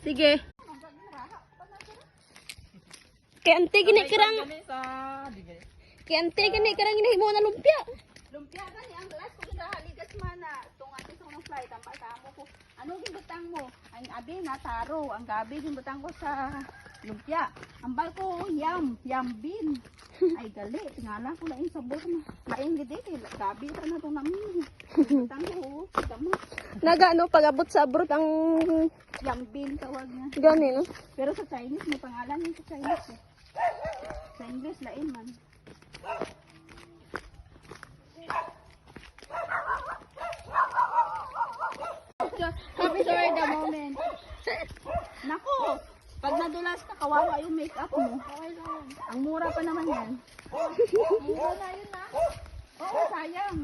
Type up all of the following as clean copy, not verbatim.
Sige. Kaya ante gini kirang hinahimo na lumpia. Lumpia gani ang last ko haligas mana tong atis ko ng flight ang pasamo ko. Ano gibutang mo? Ang abi na taro, ang gabi gibutang ko sa lumpia. Ang bal ko yam bean. Ay gali, tingala ko laing sabot na. Laing gidi gabi ta na tong namin. Gibutang ko damo. Nagano pag-abot sa abroad ang Yam bean tawag niya. gani no. Pero sa Chinese may pangalan niya sa Chinese. Sa English lain man. Enjoy the moment. Naku, pag nadulas ka, kawawa yung makeup mo. Ang mura pa naman yan. Mura na yun na. Oo, sayang.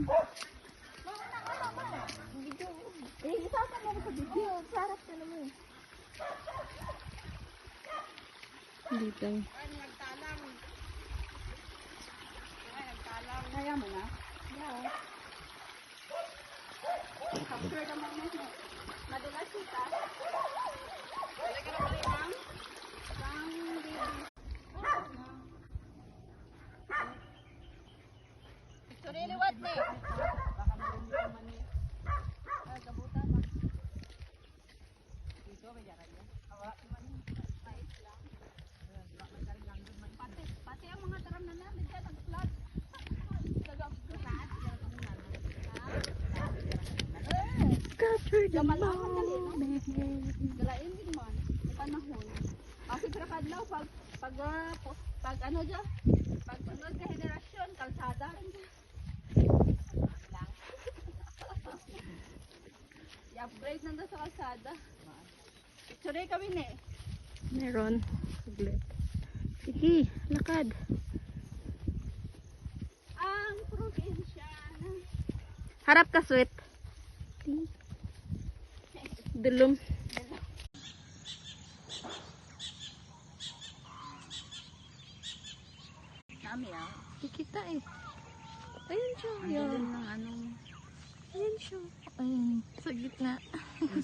Isasama mo ko sa video. Sarap ka naman. Dito. Kaya mo na? Yeah. Capture the moment mo. Madulas kita. Talaga na pala yung baby. It's really what me? Baka marimit naman eh. Gabutan mo. Dito, may jaran yan. Hawa naman yun. Mais lang. Pati ang mga taram na namin dyan, ang flat. Capture the moment. Galain din man. Panahon. Kasi kadlaw pag ano dyan, pag sunod ka henerasyon, kalsada rin dyan. I-upgrade nandun sa kalsada. Picture kami ni. Meron. Saglit. Sige, lakad. Ang probinsya ng Harap ka, sweet. Dulom. Nami ah. Kikita eh. Ayun siya. Ang galing ng ano. Ayun siya. Ayun. Sa gitna. Ang